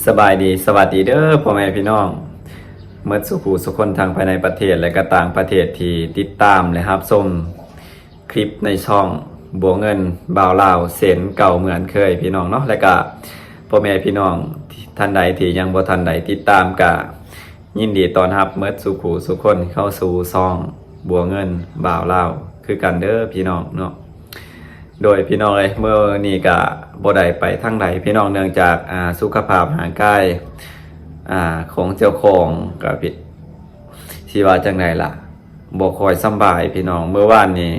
สบายดีสวัสดีเด้อพ่อแม่พี่น้องเมื่อสุขสุคนทางภายในประเทศและก็ต่างประเทศที่ติดตามและรับชมคลิปในช่องบัวเงินบ่าวลาวเซนเก่าเหมือนเคยพี่น้องเนาะและก็พ่อแม่พี่น้องท่านใดที่ยังบ่ทันใดติดตามก็ยินดีต้อนรับเมื่อสุคนเข้าสู่ช่องบัวเงินบ่าวลาวคือกันเด้อพี่น้องเนาะโดยพี่น้องเลยเมื่อนี้ก็บ่ได้ไปทางใดพี่น้องเนื่องจากสุขภาพร่างกายของเจ้าของก็พี่ที่ว่าจังไดล่ะบ่ค่อยสำบายพี่น้องเมื่อวานนี้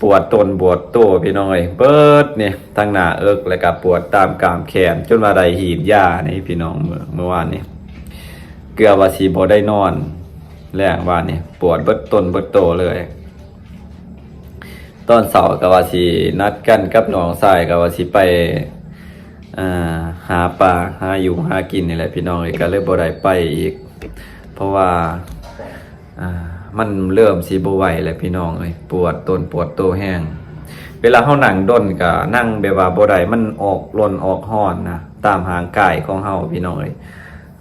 ปวดต้นปวดโตพี่น้องเอ้ยเบิดนี่ทั้งหน้าเอิกแล้วก็ปวดตามกรามแขนจนว่าได้หีบยานี่พี่น้องเมื่อวานนี้เกือบว่าสิบ่ได้นอนแรงว่านี่ปวดเบิดต้นเบิดโตเลยตอนเสาร์ก็ว่าสินัดกันกับน้องชายก็ว่าสิไปหาปลาหาอยู่หากินนี่แหละพี่น้องก็เลยบ่ได้ไปอีกเพราะว่ามันเริ่มสิบ่ไหวแล้วพี่น้องเอ้ยปวดต้นปวดโตแห้งเวลาเฮานั่งด้นก็นั่งแบบว่าบ่ได้มันออกร้อนออกร้อนนะตามหางกายของเฮาพี่น้องเอ้ย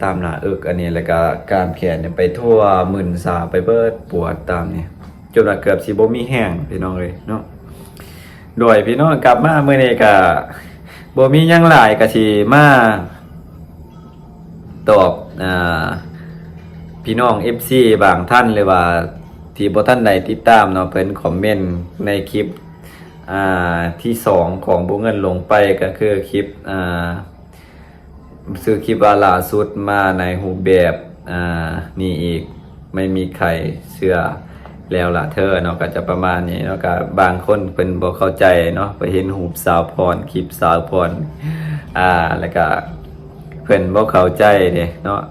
ตามหน้าอกอันนี้แล้วก็กรามแขนเนี่ยไปทั่วมึนซาไปเบิดปวดตามนี่จนว่าเกือบสิบ่มีแห้งพี่น้องเอ้ยเนาะโดยพี่น้องกลับมามื้อนี้ก็บ่มีหยังหลายก็สิมาตอบพี่น้อง FC บางท่านเลยว่าที่บ่ทันได้ติดตามเนาะเพิ่นคอมเมนต์ในคลิปที่2ของบ่เงินลงไปก็คือคลิปซื้อคลิปว่าล่าสุดมาในรูปแบบนี่อีกไม่มีใครเชื่อแล้วล่ะเธอเนาะก็จะประมาณนี้เนาะก็บางคนเพิ่นบ่เข้าใจเนาะไปเห็นรูปสาวพรคลิปสาวพรแล้วก็เพิ่นบ่เข้าใจเด้เนาะ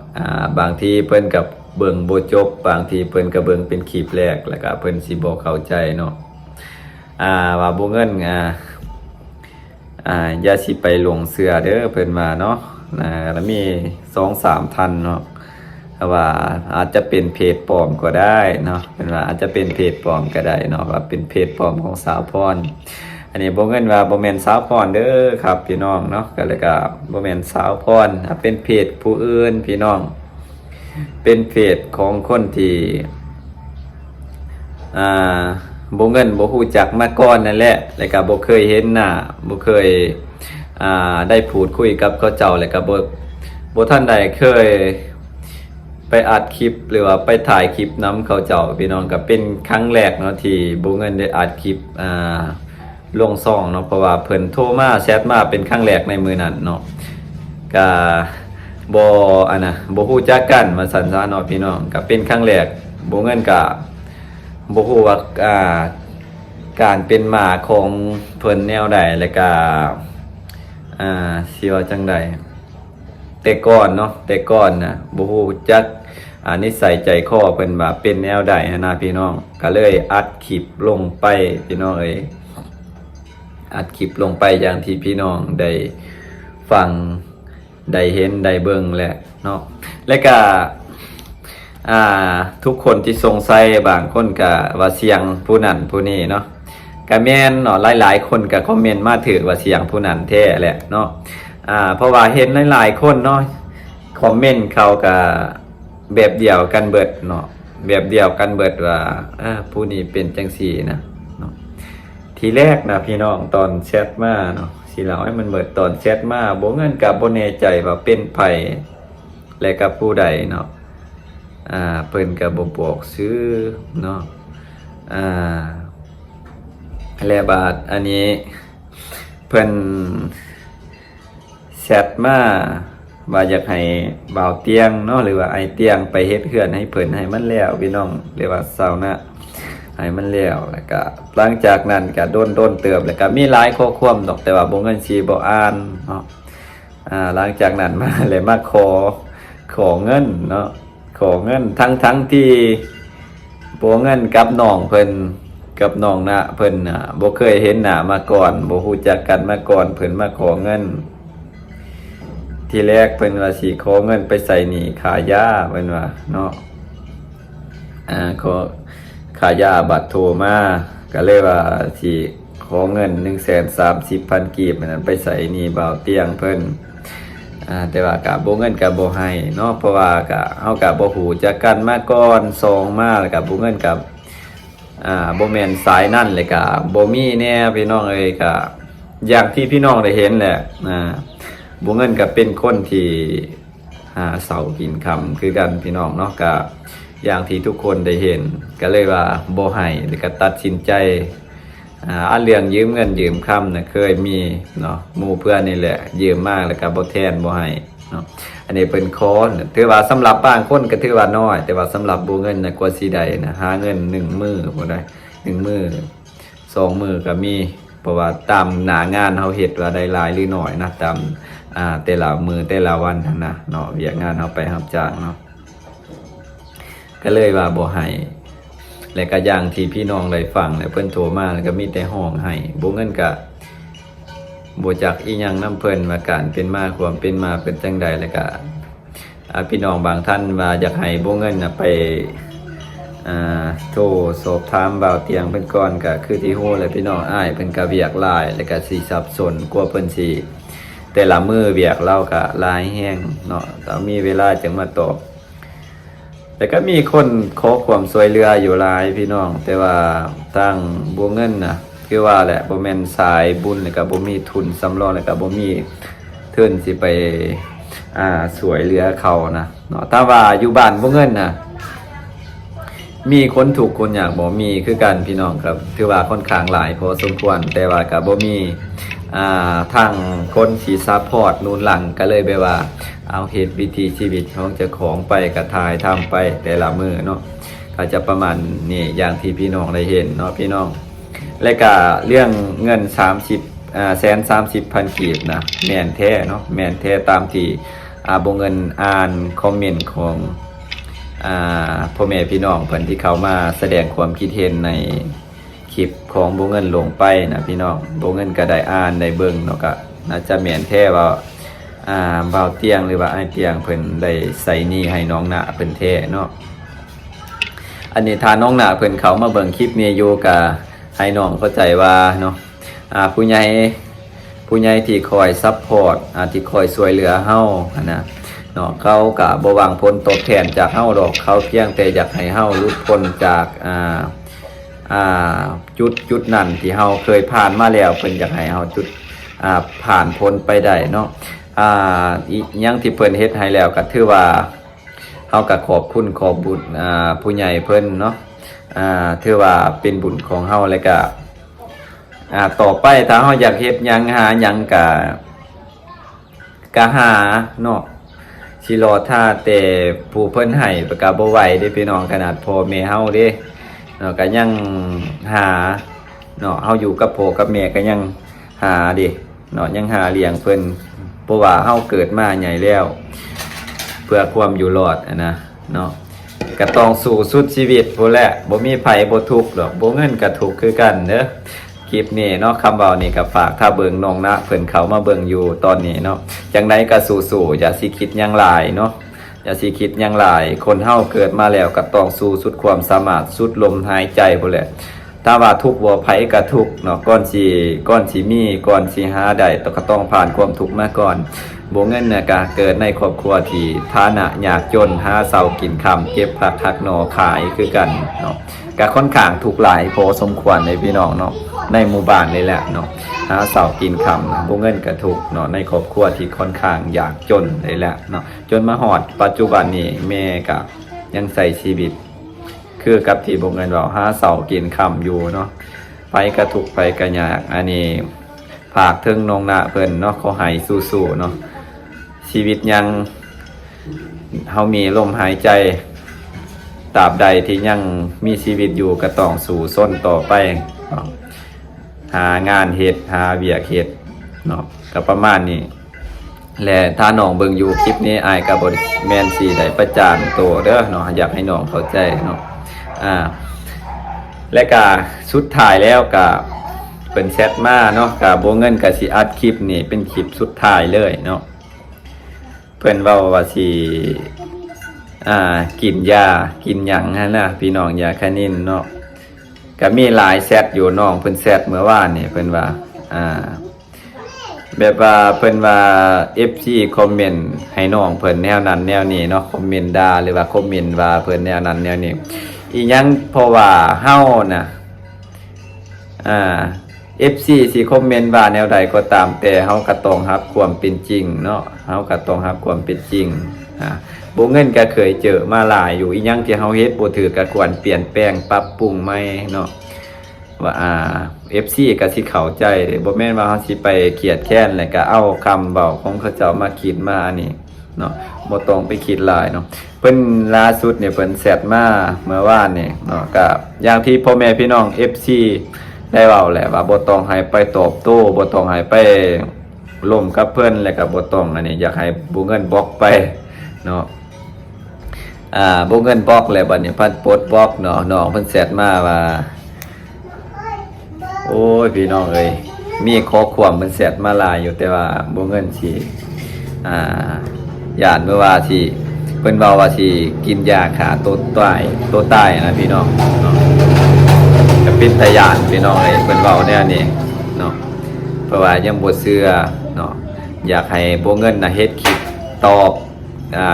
บางทีเพิ่นกับเบิ่งบ่จบบางทีเพิ่นก็เบิ่งเป็นคลิปแรกแล้วก็เพิ่นสิบ่เข้าใจเนาะว่าบ่เงินอย่าสิไปหลงเชื่อเด้อเพิ่นว่าเนาะแล้วมี 2-3 ท่านเนาะว่าอาจจะเป็นเพจปลอมก็ได้เนาะเป็นว่าอาจจะเป็นเพจปลอมก็ได้เนาะว่าเป็นเพจปลอมของสาวพรอันนี้บ่เงินว่าบ่แม่นสาวพรเด้อครับพี่น้องเนาะก็เลยก็บ่แม่นสาวพรเป็นเพจผู้อื่นพี่น้องเป็นเพจของคนที่บ่เงินบ่ฮู้จักมาก่อนนั่นแหละแล้วก็บ่เคยเห็นหน้าบ่เคยได้พูดคุยกับเขาเจ้าแล้วก็บ่ทันได้เคยไปอัดคลิปหรือว่าไปถ่ายคลิปน้ำเขาเจ้าพี่น้องก็เป็นครั้งแรกเนาะที่บ่เงินได้อัดคลิปลงซ่องเนาะเพราะว่าเพิ่นโทรมาแชทมาเป็นครั้งแรกในมื้อนั้นเนาะก็บ่ฮู้จักกันว่าซั่นซะเนาะพี่น้องก็เป็นครั้งแรกบ่เงินก็บ่ฮู้ว่าการเป็นมาของเพิ่นแนวใดแล้วก็สิว่าจังได๋แต่ก่อนเนาะแต่ก่อนนะบ่ฮู้จักนิสัยใจคอเพิ่นว่าเป็นแนวใดนะพี่น้องก็เลยอัดคลิปลงไปพี่น้องเอ้ยอัดคลิปลงไปอย่างที่พี่น้องได้ฟังได้เห็นได้เบิ่งแหละเนาะแล้วก็ทุกคนที่สงสัยบางคนก็ว่าเสียงผู้นั้นผู้นี้เนาะก็แม่นเนาะหลายๆคนก็คอมเมนต์มาถึกว่าเสียงผู้นั้นแท้แหละเนาะเพราะว่าเห็นหลายๆคนเนาะคอมเมนต์เขาก็แบบเดียวกันเบิดเนาะแบบเดียวกันเบิดว่าผู้นี้เป็นจังซี่นะเนาะทีแรกนะพี่น้องตอนแชทมาเนาะสิเล่าให้มันเบิดตอนแชทมาบ่เงินก็บ่แน่ใจว่าเป็นไผและก็ผู้ใดเนาะเพิ่นก็บ่บอกชื่อเนาะและบาดอันนี้เพิ่นแชทมาว่าอยากให้บ่าวเตียงเนาะหรือว่าไอเตียงไปเฮ็ดเฮือนให้เพิ่นให้มันแล้วพี่น้องเรียกว่าเซานะให้มันแล้วแล้วก็หลังจากนั้นก็โดนเติบแล้วก็มีหลายข้อความดอกแต่ว่าบ่เงินสิบ่อ่านเนาะหลังจากนั้นมาเลยมาขอเงินเนาะขอเงินทั้งที่บ่เงินกับน้องเพิ่นกับน้องนะเพิ่นบ่เคยเห็นหน้ามาก่อนบ่ฮู้จักกันมาก่อนเพิ่นมาขอเงินทีแรกเพิ่นว่าสิขอเงินไปใส่หนี้ค่ายาเพิ่นว่าเนาะขอค่ายาบัตรโทรมาก็เลยว่าสิขอเงิน 130,000 กีบนั่นไปใส่หนี้บ่าวเตียงเพิ่น แต่ว่าก็บ่เงินก็บ่ให้เนาะเพราะว่าก็เฮาก็บ่ฮู้จักกันมาก่อนสองมาแล้วก็บ่เงินก็บ่แม่นสายนั่นเลยก็บ่มีแน่พี่น้องเอ้ยก็อย่างที่พี่น้องได้เห็นแหละบ่เงินก็เป็นคนที่หาเสากินค่ำคือกันพี่น้องเนาะก็อย่างที่ทุกคนได้เห็นก็เลยว่าบ่ให้แล้วก็ตัดสินใจเรื่องยืมเงินยืมคำนะเคยมีเนาะหมู่เพื่อนนี่แหละยืมมากแล้วก็บ่แทนบ่ให้เนาะอันนี้เป็นคอถือว่าสำหรับบางคนก็ถือว่าน้อยแต่ว่าสำหรับบ่เงินนะกว่าสิได้นะหาเงิน1มื้อบ่ได้1มื้อ2มื้อก็มีเพราะว่าตามหน้างานเฮาเฮ็ดว่าได้หลายหรือน้อยนะตามแต่ละมื้อแต่ละวันนั่นนะเนาะเวียกงานเฮาไปรับจ้างเนาะก็เลยว่าบ่ให้และก็อย่างที่พี่น้องได้ฟังแล้วเพิ่นโทรมาแล้วก็มีแต่ห้องให้บ่เงินก็บ่จักอีหยังนำเพิ่นว่าการเป็นมาความเป็นมาเป็นจังใดแล้วก็พี่น้องบางท่านว่าอยากให้บ่เงินน่ะไปโทรสอบถามบ่าวเตียงเพิ่นก่อนก็คือที่ฮู้แหละพี่น้องอ้ายเพิ่นก็เวียกหลายแล้วก็สิสับสนกลัวเพิ่นสิแต่ละมื้อเวียกเราก็หลายแฮงเนาะถ้ามีเวลาจึงมาตอบแต่ก็มีคนขอความช่วยเหลืออยู่หลายพี่น้องแต่ว่าตั้งบ่เงินน่ะคือว่าแหละบ่แม่นสายบุญแล้วก็บ่มีทุนสำรองแล้วก็บ่มีทุนสิไปช่วยเหลือเขานะเนาะถ้าว่าอยู่บ้านบ่เงินน่ะมีคนถูกคนอยากบ่มีคือกันพี่น้องครับถือว่าค่อนข้างหลายพอสมควรแต่ว่าก็บ่มีทางคนที่ซัพพอร์ตนูนหลังก็เลยแบบว่าเอาเหตุวิถีชีวิตของเจ้าของไปกระทายทำไปแต่ละมือเนาะก็จะประมาณนี่อย่างที่พี่น้องได้เห็นเนาะพี่น้องและก็เรื่องเงิน130,000 กีบนะแม่นแท้เนาะแม่นแท้ตามที่บ่เงินอ่านคอมเมนต์ของพ่อแม่พี่น้องเพิ่นที่เข้ามาแสดงความคิดเห็นในคลิปของบ่เงินลงไปนะพี่น้องบ่เงินก็ได้อ่านได้เบิ่งเนาะก็น่าจะแม่นแท้ว่าบ่าวเตียงหรือว่าอ้ายเตียงเพิ่นได้ใส่หนี้ให้น้องหน้าเพิ่นแท้เนาะอันนี้ถ้าน้องหน้าเพิ่นเข้ามาเบิ่งคลิปนี้อยู่ก็ให้น้องเข้าใจว่าเนาะผู้ใหญ่ที่คอยซัพพอร์ตที่คอยช่วยเหลือเฮานะเนาะเขาก็บ่หวังผลตอบแทนจากเฮาดอกเขาเพียงแต่อยากให้เฮาหลุดพ้นจากจุดนั้นที่เฮาเคยผ่านมาแล้วเพิ่นอยากให้เฮาผ่านพ้นไปได้เนาะอีหยังที่เพิ่นเฮ็ดให้แล้วก็ถือว่าเฮาก็ขอบคุณขอบบุญผู้ใหญ่เพิ่นเนาะถือว่าเป็นบุญของเฮาแล้วก็ต่อไปถ้าเฮาอยากเฮ็ดหยังหาหยังก็หาเนาะสิรอท่าแต่ผู้เพิ่นให้ก็บ่ไหวเด้พี่น้องขนาดพ่อแม่เฮาเด้เนาะก็ยังหาเนาะเฮาอยู่กับพ่อกับแม่ก็ยังหาดิเนาะยังหาเลี้ยงเพิ่นเพราะว่าเฮาเกิดมาใหญ่แล้วเพื่อความอยู่รอดนะเนาะก็ต้องสู้สุดชีวิตพู้นแหละบ่มีไผบ่ทุกข์หรอกบ่เงินก็ทุกข์คือกันเด้อคลิปนี้เนาะคำเว้านี่ก็ฝากถ้าเบิ่งน้องนะเพิ่นเข้ามาเบิ่งอยู่ตอนนี้เนาะจังไดก็สู้ๆอย่าสิคิดหยังหลายเนาะอย่าสิคิดหยังหลายคนเฮาเกิดมาแล้วก็ต้องสู้สุดความสามารถสุดลมหายใจพู้นแหละถ้าว่าทุกข์บ่ไผก็ทุกข์เนาะก่อนสิมีก่อนสิหาได้ก็ต้องผ่านความทุกข์มาก่อนบ่เงินเนี่ยก็เกิดในครอบครัวที่ฐานะยากจนหาเสากินค่ำเก็บผักหักหน่อขายคือกันเนาะก็ค่อนข้างทุกข์หลายพอสมควรในพี่น้องเนาะในหมู่บ้านนี่แหละเนาะหาเสากินค่ำบ่เงินก็ทุกข์เนาะในครอบครัวที่ค่อนข้างยากจนนี่แหละเนาะจนมาฮอดปัจจุบันนี้แม่ก็ยังใช้ชีวิตคือกับที่บ่เงินว่าหาเสากินค่ำอยู่เนาะไปก็ทุกข์ไปก็ยากอันนี้ฝากถึงน้องนะเพิ่นเนาะขอให้สู้ๆเนาะชีวิตยังเฮามีลมหายใจตราบใดที่ยังมีชีวิตอยู่ก็ต้องสู้ส้นต่อไปเนาะหางานเฮ็ดหาเวียกเฮ็ดเนาะก็ประมาณนี้และถ้าน้องเบิ่งอยู่คลิปนี้อ้ายก็บ่แม่นสิได้ประจานโตเด้อเนาะอยากให้น้องเข้าใจเนาะและก็สุดท้ายแล้วก็เป็นแชทมาเนาะก็บ่เงินก็สิอัดคลิปนี่เป็นคลิปสุดท้ายเลยเนาะเพิ่นเว้าว่าสิกินยากินหยังหั่นน่ะพี่น้องยาคานินเนาะก็มีหลายแชทอยู่น้องเพิ่นแชทเมื่อวานนี่เพิ่นว่า แบบว่าเพิ่นว่า FC คอมเมนต์ให้น้องเพิ่นแนวนั้นแนวนี้เนาะคอมเมนต์ด่าหรือว่าคอมเมนต์ว่าเพิ่นแนวนั้นแนวนี้อีหยังเพราะว่าเฮาน่ะFC สิคอมเมนต์ว่าแนวใดก็ตามแต่เฮาก็ต้องรับความเป็นจริงเนาะเฮาก็ต้องรับความเป็นจริงบ่เงินก็เคยเจอมาหลายอยู่อีหยังที่เฮาเฮ็ดบ่ถูกก็ควรเปลี่ยนแปลงปรับปรุงใหม่เนาะว่าFC ก็สิเข้าใจเด้บ่แม่นว่าเฮาสิไปเกลียดแค้นแล้วก็เอาคำเว้าของเขาเจ้ามาคิดมาอันนี้เนาะบ่ต้องไปคิดหลายเนาะเพิ่นล่าสุดเนี่ยเพิ่นแชทมาเมื่อวานนี่เนาะก็อย่างที่พ่อแม่พี่น้อง FC ได้เว้าแหละว่าบ่ต้องให้ไปตอบโต้บ่ต้องให้ไปล่มกับเพิ่นแล้วก็บ่ต้องอันนี้อยากให้บ่เงินบล็อกไปเนาะบ่เงินบล็อกแล้วบัดนี้เพิ่นปลดบล็อกเนาะน้องเพิ่นแชทมาว่าโอ้ยพี่น้องเอ้ยมีข้อความเพิ่นแชทมาหลายอยู่แต่ว่าบ่เงินสิย่านเมื่อว่าสิเพิ่นเว้าว่าสิกินยาฆ่าตัวตายนะพี่น้องเนาะก็เป็นตาย่านพี่น้องเอ้ยเพิ่นเว้าแนวนี้เนาะเพราะว่ายังบ่เชื่อเนาะอยากให้บ่เงินน่ะเฮ็ดคลิปตอบ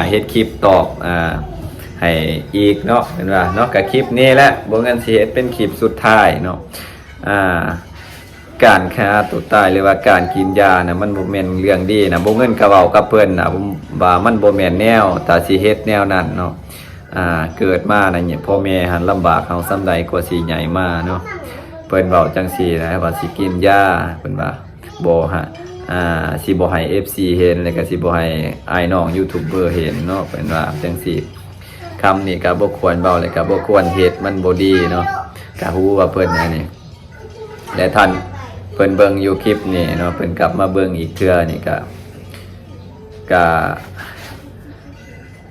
เฮ็ดคลิปตอบให้อีกเนาะเห็นว่าเนาะก็คลิปนี้แหละบ่เงินสิเฮ็ดเป็นคลิปสุดท้ายเนาะการฆ่าตัวตายหรือว่าการกินยานะมันบ่แม่นเรื่องดีนะบ่เงินก็เว้ากับเพิ่นนะว่ามันบ่แม่นแนวถ้าสิเฮ็ดแนวนั้นเนาะเกิดมาน่ะเนี่ยพ่อแม่หันลำบากเฮาส่ำใดกว่าสิใหญ่มาเนาะเพิ่นเว้าจังซี่นะว่าสิกินยาเพิ่นว่าบ่สิบ่ให้ FC เห็นแล้วก็สิบ่ให้อ้ายน้องยูทูบเบอร์เห็นเนาะเพิ่นว่าจังซี่คำนี้ก็บ่ควรเว้าแล้วก็บ่ควรเฮ็ดมันบ่ดีเนาะก็ฮู้ว่าเพิ่นอันนี้และท่านเพิ่นเบิ่งอยู่คลิปนี่เนาะเพิ่นกลับมาเบิ่งอีกเทื่อนี่ก็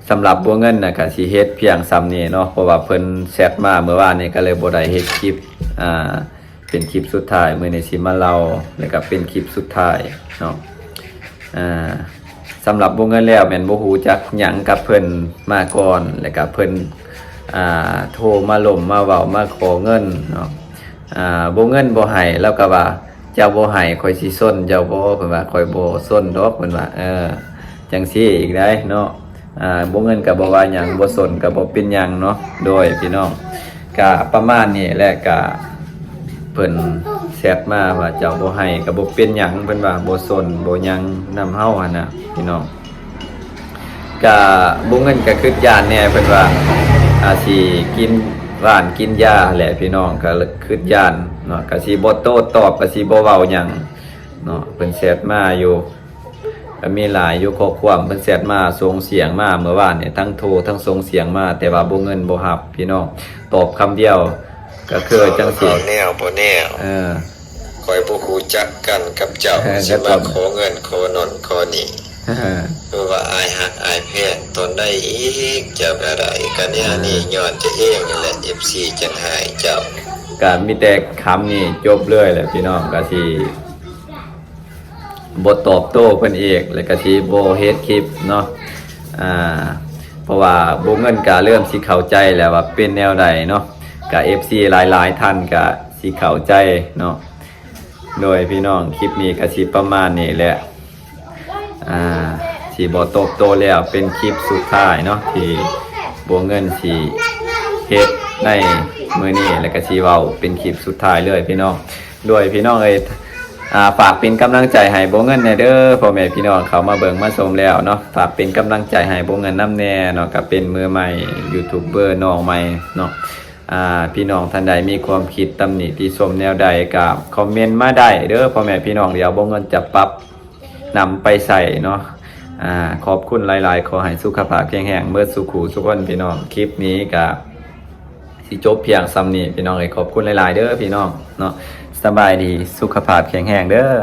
สำหรับบ่เงินน่ะก็สิเฮ็ดเพียงซ้ำนี้เนาะเพราะว่าเพิ่นแชทมาเมื่อวานนี้ก็เลยบ่ได้เฮ็ดคลิปเป็นคลิปสุดท้ายมื้อนี้สิมาเล่าแล้วก็เป็นคลิปสุดท้ายเนาะสำหรับบ่เงินแล้วแม่นบ่ฮู้จักหยังกับเพิ่นมาก่อนแล้วก็เพิ่นโทรมาล่มมาเว้ามาขอเงินเนาะบ่เงินบ่ให้แล้วก็ว่าเจ้าบ่ให้ข่อยสิซนเจ้าบ่เพิ่นว่าข่อยบ่ซนดอกเพิ่นว่าจังซี่อีกได้เนาะบ่เงินก็บ่ว่าหยังบ่ซนก็บ่เป็นหยังเนาะโดยพี่น้องก็ประมาณนี้แหละก็เพิ่นแชทมาว่าเจ้าบ่ให้ก็บ่เป็นหยังเพิ่นว่าบ่ซนบ่หยังนำเฮาหั่นน่ะพี่น้องก็บ่เงินก็คิดย่านแน่เพิ่นว่าสิกินร้านกินยาแหละพี่น้องก็คิดย่านเนาะก็สิบ่โต้ตอบก็สิบ่เว้าหยังเนาะเพิ่นแชทมาอยู่ก็มีหลายอยู่ข้อความเพิ่นแชทมาส่งเสียงมาเมื่อวานเนี่ยทั้งโทรทั้งส่งเสียงมาแต่ว่าบ่เงินบ่รับพี่น้องตอบคำเดียวก็คือจังซี่แนวบ่แนวคอยบ่ฮู้จักกันกับเจ้าสิมาขอเงินขอนอนขอนี่คือว่าอายฮักอายแพงตนได้อีกจะอะไรกันเนี่ยนี่ย้อนจะเองนี่แหละ FC จังหายเจ้าก็มีแต่คำนี้จบเลยแหละพี่น้องก็สิบ่ตอบโต้เพิ่นอีกแล้วก็สิบ่เฮ็ดคลิปเนาะเพราะว่าบ่เงินก็เริ่มสิเข้าใจแล้วว่าเป็นแนวใดเนาะก็ FC หลายๆท่านก็สิเข้าใจเนาะโดยพี่น้องคลิปนี้ก็สิประมาณนี้แหละสิบ่ตอบโต้แล้วเป็นคลิปสุดท้ายเนาะที่บ่เงินสิเฮ็ดในมื้อนี้แล้วก็สิเว้าเป็นคลิปสุดท้ายเลยพี่น้องโดยพี่น้องเอ้ยฝากเป็นกำลังใจให้บ่เงินแน่เด้อพ่อแม่พี่น้องเขามาเบิ่งมาชมแล้วเนาะฝากเป็นกำลังใจให้บ่เงินนำแน่เนาะก็เป็นมือใหม่ยูทูบเบอร์น้องใหม่เนาะพี่น้องท่านใดมีความคิดตำหนิติชมแนวใดก็คอมเมนต์มาได้เด้อพ่อแม่พี่น้องเดี๋ยวบ่เงินจะปรับนำไปใส่เนาะขอบคุณหลายๆขอให้สุขภาพแข็งแรงเมื่อสุขุสุขคนพี่น้องคลิปนี้ก็สิจบเพียงซ้ำนี้พี่น้องขอบคุณหลายๆเด้อพี่น้องเนาะสบายดีสุขภาพแข็งแรงเด้อ